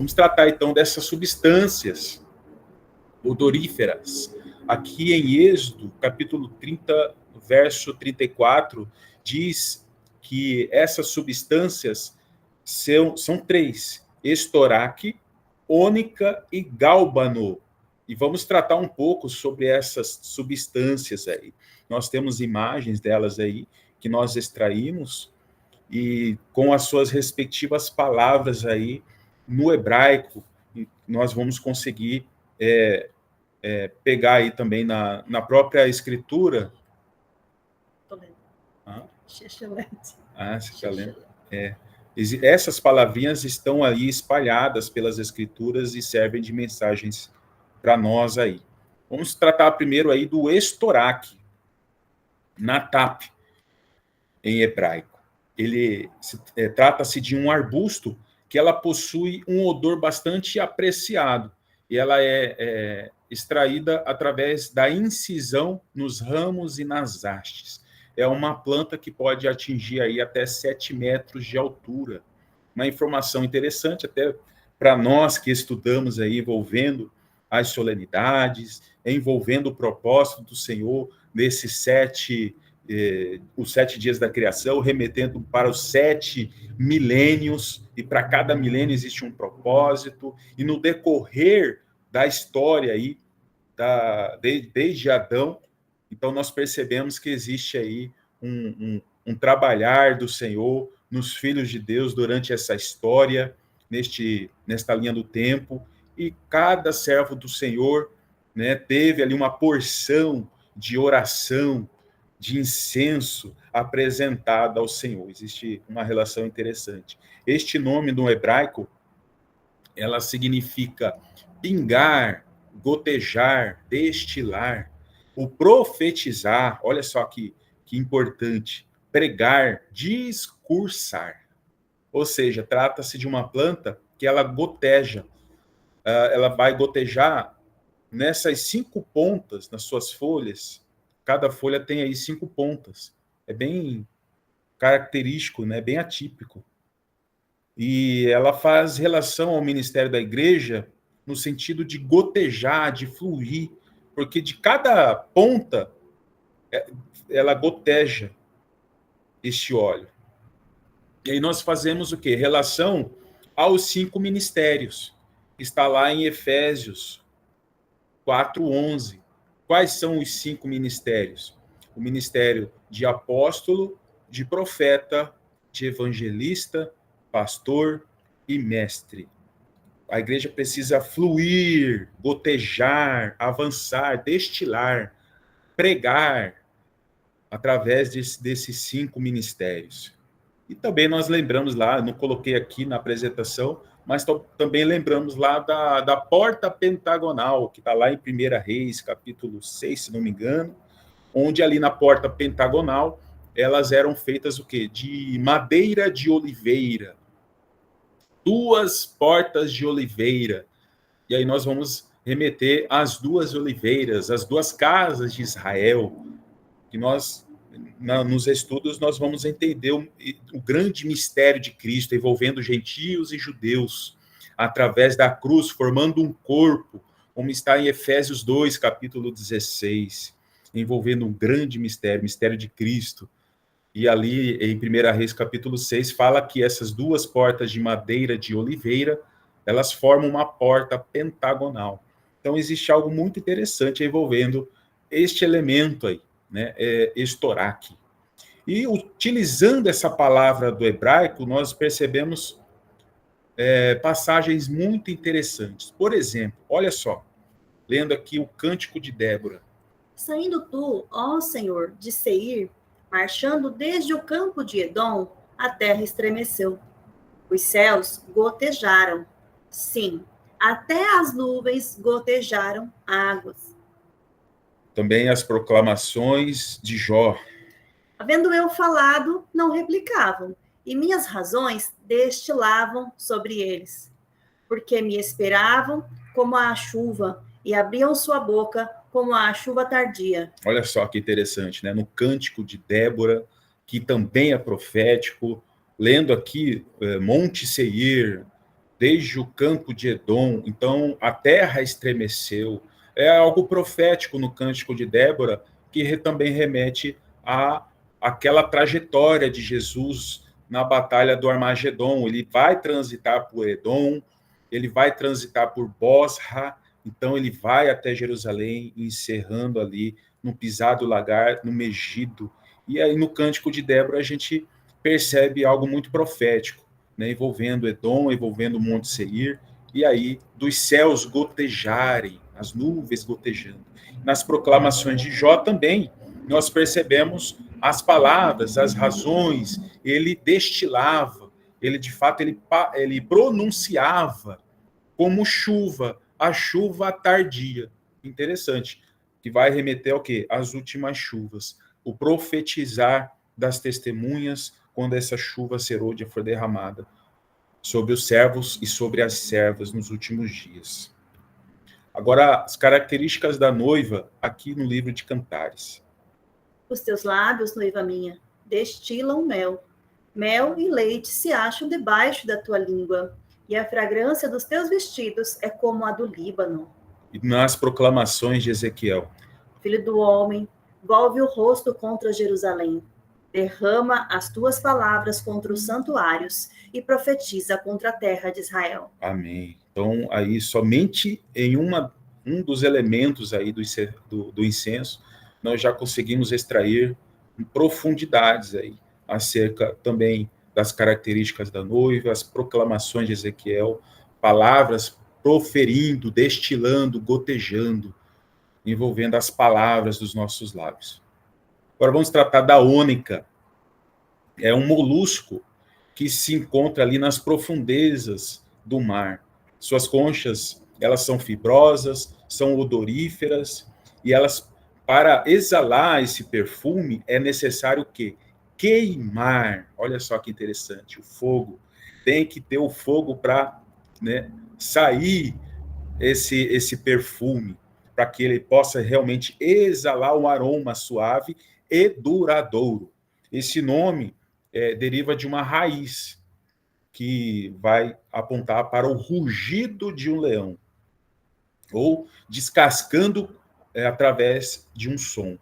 Vamos tratar então dessas substâncias odoríferas. Aqui em Êxodo, capítulo 30, verso 34, diz que essas substâncias são três: estoraque, ônica e gálbano. E vamos tratar um pouco sobre essas substâncias aí. Nós temos imagens delas aí, que nós extraímos, e com as suas respectivas palavras aí, no hebraico, nós vamos conseguir pegar aí também na própria escritura. Tô lendo. Você está lendo? Essas palavrinhas estão aí espalhadas pelas escrituras e servem de mensagens para nós aí. Vamos tratar primeiro aí do estoraque, natap, em hebraico. Trata-se de um arbusto que ela possui um odor bastante apreciado, e ela é extraída através da incisão nos ramos e nas hastes. É uma planta que pode atingir aí até 7 metros de altura. Uma informação interessante até para nós que estudamos aí envolvendo as solenidades, envolvendo o propósito do Senhor nesses os 7 dias da criação, remetendo para os 7 milênios, e para cada milênio existe um propósito, e no decorrer da história aí, desde Adão, então nós percebemos que existe aí um trabalhar do Senhor nos filhos de Deus durante essa história, nesta linha do tempo, e cada servo do Senhor, né, teve ali uma porção de oração, de incenso apresentada ao Senhor. Existe uma relação interessante. Este nome no hebraico, ela significa pingar, gotejar, destilar. O profetizar, olha só que importante, pregar, discursar. Ou seja, trata-se de uma planta que ela goteja. Ela vai gotejar nessas 5 pontas, nas suas folhas. Cada folha tem aí 5 pontas. É bem característico, né? Bem atípico. E ela faz relação ao ministério da igreja no sentido de gotejar, de fluir, porque de cada ponta ela goteja este óleo. E aí nós fazemos o quê? Relação aos 5 ministérios. Está lá em Efésios 4:11. Quais são os 5 ministérios? O ministério de apóstolo, de profeta, de evangelista, pastor e mestre. A igreja precisa fluir, gotejar, avançar, destilar, pregar através desses 5 ministérios. E também nós lembramos lá, não coloquei aqui na apresentação, mas também lembramos lá da porta pentagonal, que está lá em 1 Reis, capítulo 6, se não me engano, onde ali na porta pentagonal, elas eram feitas o quê? De madeira de oliveira. 2 portas de oliveira. E aí nós vamos remeter às 2 oliveiras, as 2 casas de Israel, que nós, nos estudos, nós vamos entender o grande mistério de Cristo, envolvendo gentios e judeus, através da cruz, formando um corpo, como está em Efésios 2, capítulo 16, envolvendo um grande mistério, mistério de Cristo. E ali, em 1 Reis, capítulo 6, fala que essas 2 portas de madeira de oliveira, elas formam uma porta pentagonal. Então, existe algo muito interessante envolvendo este elemento aí, né, estoraque. E utilizando essa palavra do hebraico, nós percebemos passagens muito interessantes. Por exemplo, olha só, lendo aqui o Cântico de Débora. Saindo tu, ó Senhor, de Seir, marchando desde o campo de Edom, a terra estremeceu. Os céus gotejaram, sim, até as nuvens gotejaram águas. Também as proclamações de Jó. Havendo eu falado, não replicavam, e minhas razões destilavam sobre eles. Porque me esperavam como a chuva, e abriam sua boca como a chuva tardia. Olha só que interessante, né? No Cântico de Débora, que também é profético, lendo aqui Monte Seir, desde o campo de Edom, então a terra estremeceu. É algo profético no Cântico de Débora, que também remete a aquela trajetória de Jesus na batalha do Armagedon. Ele vai transitar por Edom, ele vai transitar por Bosra, então ele vai até Jerusalém, encerrando ali no Pisar do Lagar, no Megido. E aí no Cântico de Débora a gente percebe algo muito profético, né, envolvendo Edom, envolvendo o Monte Seir, e aí dos céus gotejarem, as nuvens gotejando. Nas proclamações de Jó também, nós percebemos as palavras, as razões, ele destilava, ele de fato, ele pronunciava como chuva, a chuva tardia. Interessante, que vai remeter ao quê? Às últimas chuvas. O profetizar das testemunhas quando essa chuva serôdia for derramada sobre os servos e sobre as servas nos últimos dias. Agora, as características da noiva aqui no livro de Cantares. Os teus lábios, noiva minha, destilam mel. Mel e leite se acham debaixo da tua língua, e a fragrância dos teus vestidos é como a do Líbano. E nas proclamações de Ezequiel. Filho do homem, volve o rosto contra Jerusalém. Derrama as tuas palavras contra os santuários e profetiza contra a terra de Israel. Amém. Então, aí, somente em um dos elementos aí do incenso, nós já conseguimos extrair profundidades aí, acerca também das características da noiva, as proclamações de Ezequiel, palavras proferindo, destilando, gotejando, envolvendo as palavras dos nossos lábios. Agora vamos tratar da ônica. É um molusco que se encontra ali nas profundezas do mar. Suas conchas, elas são fibrosas, são odoríferas, e elas, para exalar esse perfume, é necessário o quê? Queimar. Olha só que interessante, o fogo. Tem que ter o fogo para, né, sair esse perfume, para que ele possa realmente exalar um aroma suave e duradouro. Esse nome deriva de uma raiz que vai apontar para o rugido de um leão, ou descascando através de um som.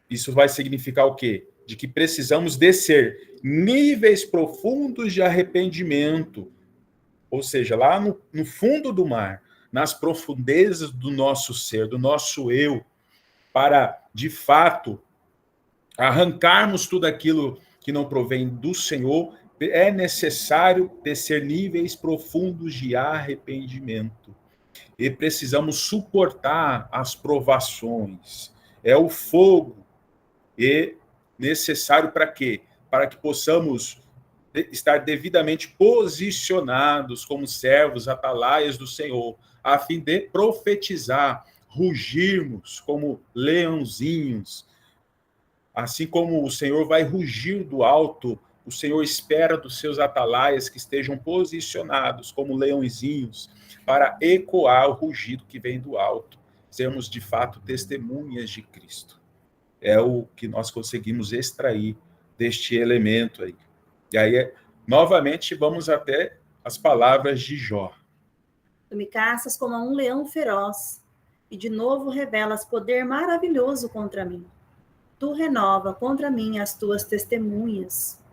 Isso vai significar o quê? De que precisamos descer níveis profundos de arrependimento, ou seja, lá no fundo do mar, nas profundezas do nosso ser, do nosso eu, para, de fato, arrancarmos tudo aquilo que não provém do Senhor, é necessário descer níveis profundos de arrependimento. E precisamos suportar as provações. É o fogo. E necessário para quê? Para que possamos estar devidamente posicionados como servos atalaias do Senhor, a fim de profetizar, rugirmos como leãozinhos. Assim como o Senhor vai rugir do alto, o Senhor espera dos seus atalaias que estejam posicionados como leõezinhos para ecoar o rugido que vem do alto. Sermos, de fato, testemunhas de Cristo. É o que nós conseguimos extrair deste elemento aí. E aí, novamente, vamos até as palavras de Jó. Tu me caças como a um leão feroz, e de novo revelas poder maravilhoso contra mim. Tu renova contra mim as tuas testemunhas.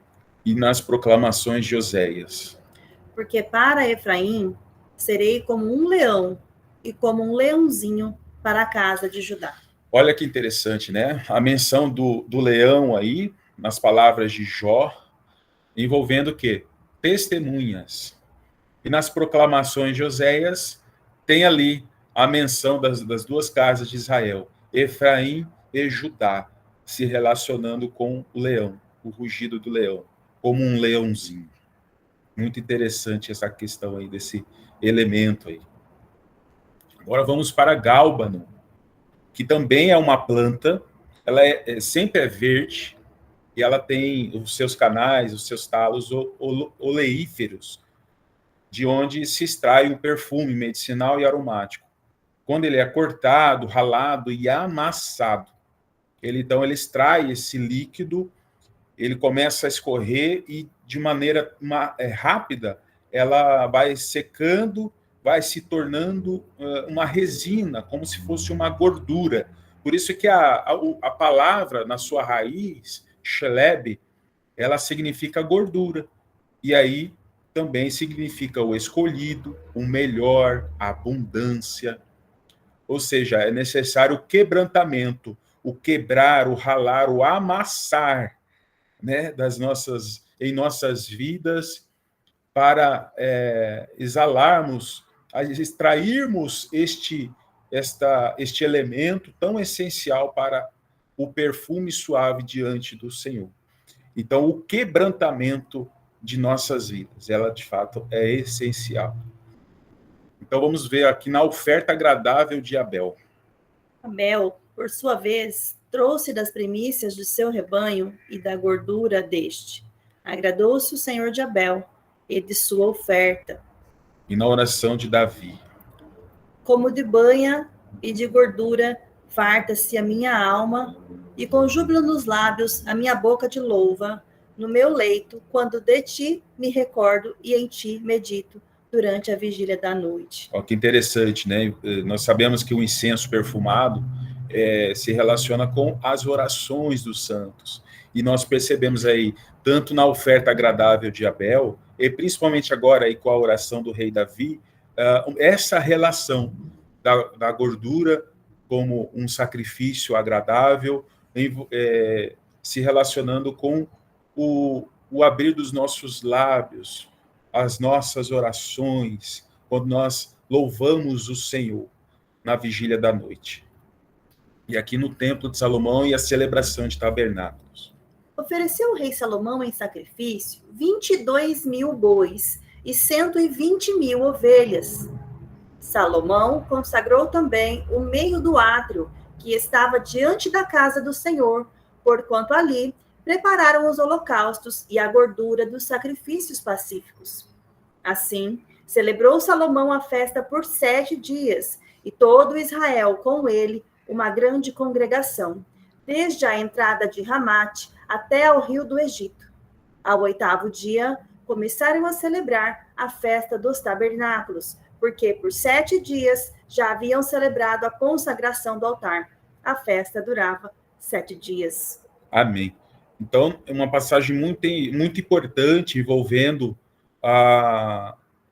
E nas proclamações de Oséias. Porque para Efraim serei como um leão, e como um leãozinho para a casa de Judá. Olha que interessante, né? A menção do leão aí, nas palavras de Jó, envolvendo o quê? Testemunhas. E nas proclamações de Oséias, tem ali a menção das duas casas de Israel, Efraim e Judá, se relacionando com o leão, o rugido do leão, como um leãozinho. Muito interessante essa questão aí, desse elemento aí. Agora vamos para Gálbano, que também é uma planta, ela sempre é verde, e ela tem os seus canais, os seus talos oleíferos, de onde se extrai um perfume medicinal e aromático. Quando ele é cortado, ralado e amassado, ele extrai esse líquido, ele começa a escorrer e, de maneira rápida, ela vai secando, vai se tornando uma resina, como se fosse uma gordura. Por isso que a palavra, na sua raiz, sheleb, ela significa gordura. E aí também significa o escolhido, o melhor, a abundância. Ou seja, é necessário o quebrantamento, o quebrar, o ralar, o amassar, né, em nossas vidas, para exalarmos, extrairmos este elemento tão essencial para o perfume suave diante do Senhor. Então, o quebrantamento de nossas vidas, ela de fato é essencial. Então, vamos ver aqui na oferta agradável de Abel. Abel, por sua vez, trouxe das primícias de seu rebanho e da gordura deste. Agradou-se o Senhor de Abel e de sua oferta. E na oração de Davi. Como de banha e de gordura, farta-se a minha alma, e com júbilo nos lábios a minha boca te louva, no meu leito, quando de ti me recordo e em ti medito, durante a vigília da noite. Ó, que interessante, né? Nós sabemos que o incenso perfumado se relaciona com as orações dos santos. E nós percebemos aí, tanto na oferta agradável de Abel, e principalmente agora aí com a oração do rei Davi, essa relação da gordura como um sacrifício agradável, se relacionando com o abrir dos nossos lábios, as nossas orações, quando nós louvamos o Senhor na vigília da noite. E aqui no Templo de Salomão e a celebração de tabernáculos. Ofereceu o rei Salomão em sacrifício 22.000 bois e 120.000 ovelhas. Salomão consagrou também o meio do átrio, que estava diante da casa do Senhor, porquanto ali prepararam os holocaustos e a gordura dos sacrifícios pacíficos. Assim, celebrou Salomão a festa por 7 dias, e todo Israel com ele, uma grande congregação, desde a entrada de Ramate até ao rio do Egito. Ao 8º dia, começaram a celebrar a festa dos tabernáculos, porque por 7 dias já haviam celebrado a consagração do altar. A festa durava 7 dias. Amém. Então, é uma passagem muito, muito importante envolvendo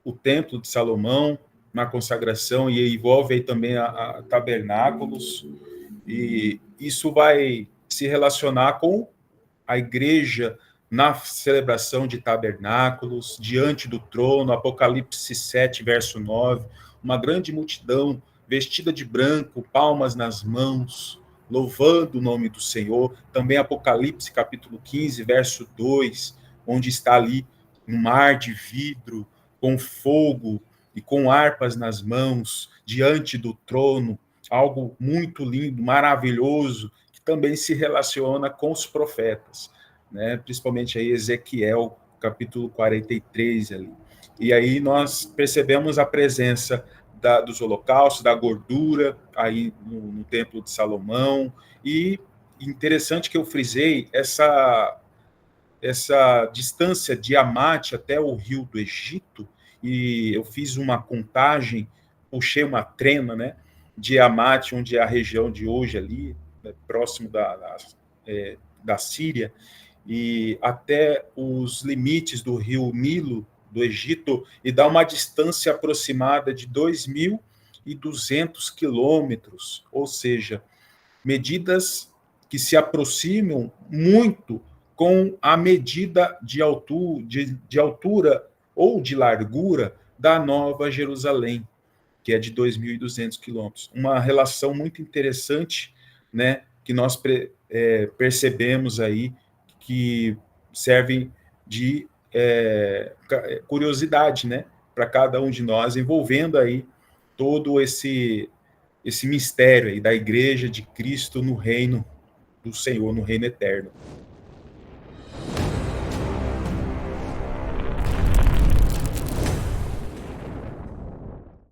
o Templo de Salomão na consagração, e envolve aí também a tabernáculos, e isso vai se relacionar com a igreja na celebração de tabernáculos, diante do trono, Apocalipse 7, verso 9, uma grande multidão vestida de branco, palmas nas mãos, louvando o nome do Senhor. Também Apocalipse capítulo 15, verso 2, onde está ali um mar de vidro, com fogo e com harpas nas mãos, diante do trono, algo muito lindo, maravilhoso, que também se relaciona com os profetas, né? Principalmente aí Ezequiel, capítulo 43 ali. E aí nós percebemos a presença dos holocaustos, da gordura, aí no Templo de Salomão, e interessante que eu frisei essa distância de Amate até o rio do Egito, e eu fiz uma contagem, puxei uma trena, né, de Amate, onde é a região de hoje ali, né, próximo da Síria, e até os limites do rio Nilo, do Egito, e dá uma distância aproximada de 2.200 quilômetros, ou seja, medidas que se aproximam muito com a medida de altura ou de largura da Nova Jerusalém, que é de 2.200 quilômetros. Uma relação muito interessante, né, que nós percebemos aí, que servem de curiosidade, né, para cada um de nós, envolvendo aí todo esse mistério aí da Igreja de Cristo no reino do Senhor, no reino eterno.